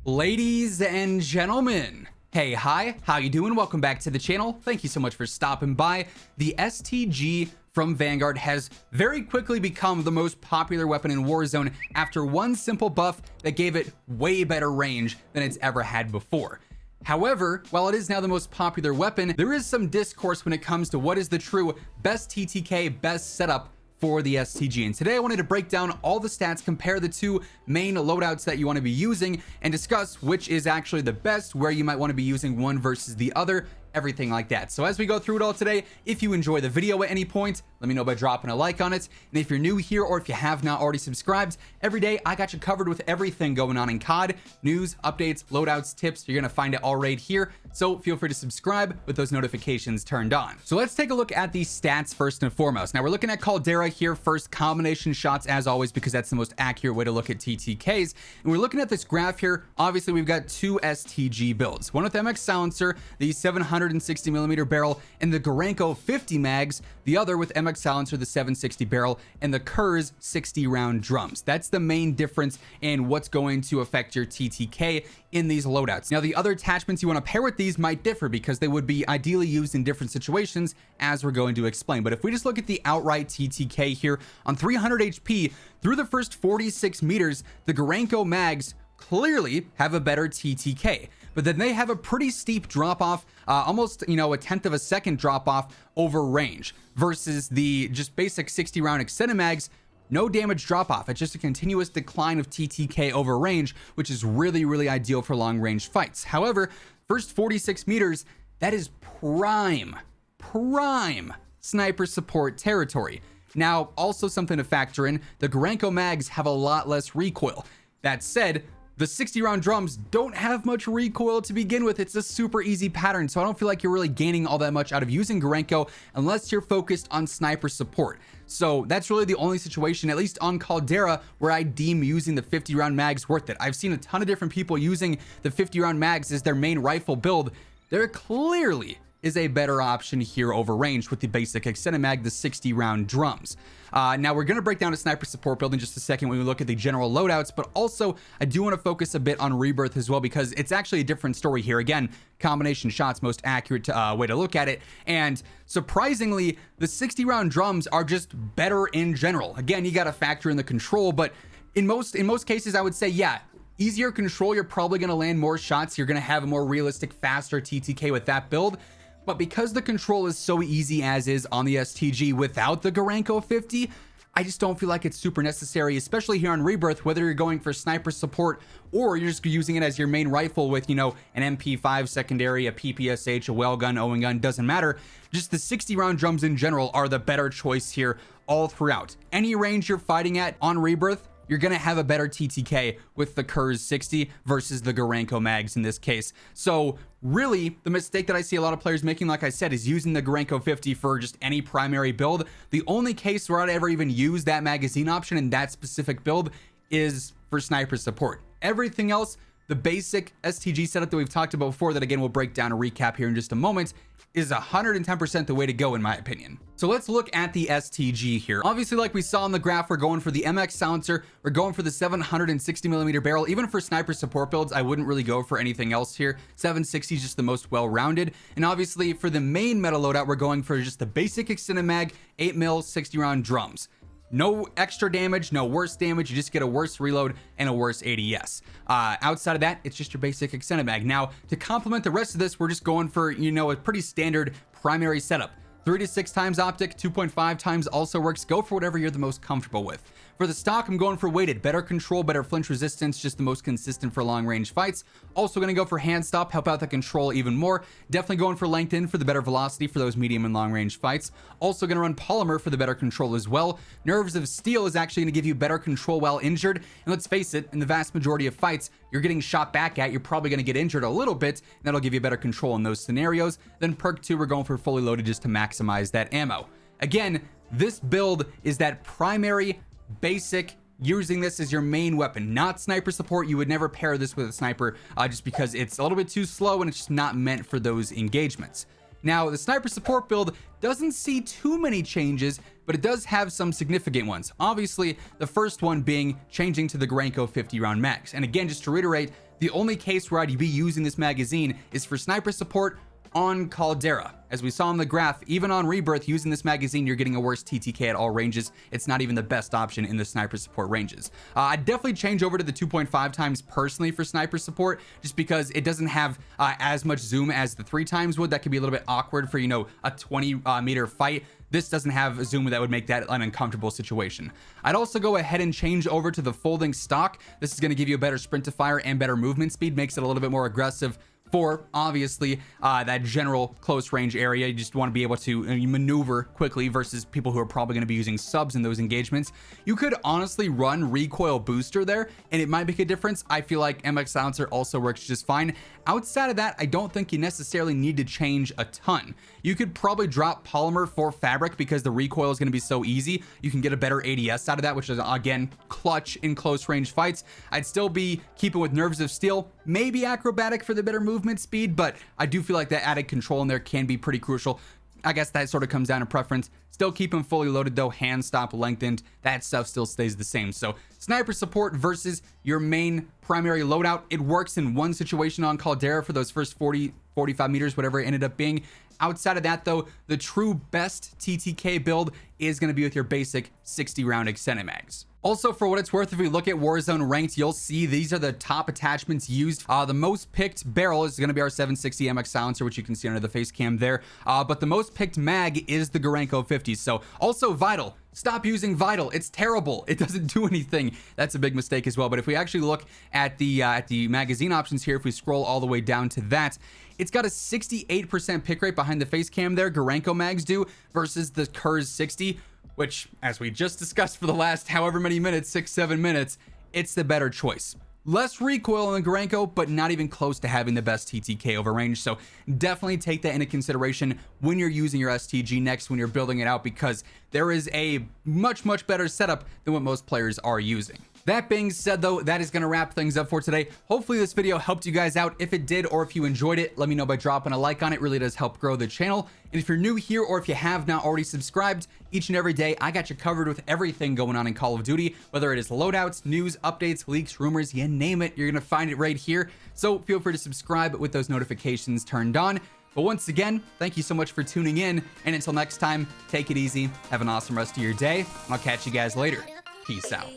Ladies and gentlemen, hey, hi, how you doing? Welcome back to the channel. Thank you so much for stopping by. The STG from Vanguard has very quickly become the most popular weapon in Warzone after one simple buff that gave it way better range than it's ever had before. However, while it is now the most popular weapon, there is some discourse when it comes to what is the true best TTK, best setup for the STG. And today I wanted to break down all the stats, compare the two main loadouts that you want to be using, and discuss which is actually the best, where you might want to be using one versus the other, everything like that. So as we go through it all today, if you enjoy the video at any point, let me know by dropping a like on it. And if you're new here or if you have not already subscribed, every day I got you covered with everything going on in COD, news, updates, loadouts, tips. You're gonna find it all right here. So feel free to subscribe with those notifications turned on. So let's take a look at the stats first and foremost. Now we're looking at Caldera here first, combination shots as always, because that's the most accurate way to look at TTKs. And we're looking at this graph here. Obviously we've got two STG builds, one with MX silencer, the 760mm barrel, and the Gorenko 50 mags, the other with MX silencer, the 760 barrel, and the Kurz 60 round drums. That's the main difference in what's going to affect your TTK in these loadouts. Now the other attachments you want to pair with these might differ because they would be ideally used in different situations, as we're going to explain. But if we just look at the outright TTK here on 300 HP through the first 46 meters, the Gorenko mags clearly have a better TTK, but then they have a pretty steep drop off, almost a tenth of a second drop off over range, versus the just basic 60 round extended mags. No damage drop off. It's just a continuous decline of TTK over range, which is really ideal for long range fights. However, first 46 meters, that is prime sniper support territory. Now, also something to factor in, the Gorenko mags have a lot less recoil. That said, the 60 round drums don't have much recoil to begin with. It's a super easy pattern, so I don't feel like you're really gaining all that much out of using Gorenko unless you're focused on sniper support. So that's really the only situation, at least on Caldera, where I deem using the 50 round mags worth it. I've seen a ton of different people using the 50 round mags as their main rifle build. There clearly is a better option here over range with the basic extended mag, the 60 round drums. Now we're going to break down a sniper support build in just a second when we look at the general loadouts, but also I do want to focus a bit on Rebirth as well, because it's actually a different story here. Again, combination shots, most accurate way to look at it. And surprisingly, the 60 round drums are just better in general. Again, you got to factor in the control, but in most cases, I would say, yeah, easier control, you're probably going to land more shots. You're going to have a more realistic, faster TTK with that build. But because the control is so easy as is on the STG without the Gorenko 50, I just don't feel like it's super necessary, especially here on Rebirth, whether you're going for sniper support or you're just using it as your main rifle with, an MP5 secondary, a PPSH, a well gun, Owen gun, doesn't matter. Just the 60 round drums in general are the better choice here all throughout. Any range you're fighting at on Rebirth, you're going to have a better TTK with the Kurz 60 versus the Gorenko mags in this case. So really, the mistake that I see a lot of players making, like I said, is using the Gorenko 50 for just any primary build. The only case where I'd ever even use that magazine option in that specific build is for sniper support. Everything else, the basic STG setup that we've talked about before, that again we'll break down a recap here in just a moment, is 110% the way to go in my opinion. So let's look at the STG here. Obviously, like we saw on the graph, we're going for the MX silencer, we're going for the 760mm barrel. Even for sniper support builds, I wouldn't really go for anything else here. 760 is just the most well-rounded. And obviously for the main meta loadout, we're going for just the basic extended mag, 8mm 60 round drums. No extra damage, no worse damage. You just get a worse reload and a worse ADS. Outside of that, it's just your basic extended mag. Now, to complement the rest of this, we're just going for, a pretty standard primary setup. 3 to 6 times optic, 2.5 times also works. Go for whatever you're the most comfortable with. For the stock, I'm going for weighted. Better control, better flinch resistance, just the most consistent for long range fights. Also going to go for hand stop, help out the control even more. Definitely going for length in for the better velocity for those medium and long range fights. Also going to run polymer for the better control as well. Nerves of steel is actually going to give you better control while injured. And let's face it, in the vast majority of fights, you're getting shot back at, you're probably going to get injured a little bit, and that'll give you better control in those scenarios. Then perk 2, we're going for fully loaded just to maximize that ammo. Again, this build is that primary basic, using this as your main weapon, not sniper support. You would never pair this with a sniper just because it's a little bit too slow and it's just not meant for those engagements. Now, the sniper support build doesn't see too many changes, but it does have some significant ones. Obviously, the first one being changing to the Granko 50 round mags. And again, just to reiterate, the only case where I'd be using this magazine is for sniper support on Caldera. As we saw in the graph, even on Rebirth, using this magazine, you're getting a worse TTK at all ranges. It's not even the best option in the sniper support ranges. I'd definitely change over to the 2.5 times personally for sniper support, just because it doesn't have as much zoom as the 3 times would. That could be a little bit awkward for, you know, a 20 meter fight. This doesn't have a zoom that would make that an uncomfortable situation. I'd also go ahead and change over to the folding stock. This is going to give you a better sprint to fire and better movement speed, makes it a little bit more aggressive for obviously that general close range area. You just want to be able to maneuver quickly versus people who are probably going to be using subs in those engagements. You could honestly run recoil booster there and it might make a difference. I feel like MX silencer also works just fine. Outside of that, I don't think you necessarily need to change a ton. You could probably drop polymer for fabric because the recoil is going to be so easy. You can get a better ADS out of that, which is again clutch in close range fights. I'd still be keeping with nerves of steel, maybe acrobatic for the better movement speed, but I do feel like that added control in there can be pretty crucial. I guess that sort of comes down to preference. Still keep them fully loaded though, hand stop lengthened, that stuff still stays the same. So sniper support versus your main primary loadout, it works in one situation on Caldera for those first 45 meters, whatever it ended up being. Outside of that though, the true best TTK build is going to be with your basic 60 round extended mags. Also, for what it's worth, if we look at Warzone ranked, you'll see these are the top attachments used. The most picked barrel is going to be our 760 MX silencer, which you can see under the face cam there. But the most picked mag is the Granko 50. So also Vital. Stop using Vital. It's terrible. It doesn't do anything. That's a big mistake as well. But if we actually look at the magazine options here, if we scroll all the way down to that, it's got a 68% pick rate behind the face cam there. Granko mags do versus the Kurz 60. Which, as we just discussed for the last however many minutes, 6-7 minutes, it's the better choice. Less recoil in the Granko, but not even close to having the best TTK over range. So definitely take that into consideration when you're using your STG next, when you're building it out, because there is a much better setup than what most players are using. That being said though, that is going to wrap things up for today. Hopefully this video helped you guys out. If it did, or if you enjoyed it, let me know by dropping a like on it. It really does help grow the channel. And if you're new here, or if you have not already subscribed, each and every day I got you covered with everything going on in Call of Duty, whether it is loadouts, news, updates, leaks, rumors, you name it, you're going to find it right here. So feel free to subscribe with those notifications turned on. But once again, thank you so much for tuning in. And until next time, take it easy. Have an awesome rest of your day. I'll catch you guys later. Peace out.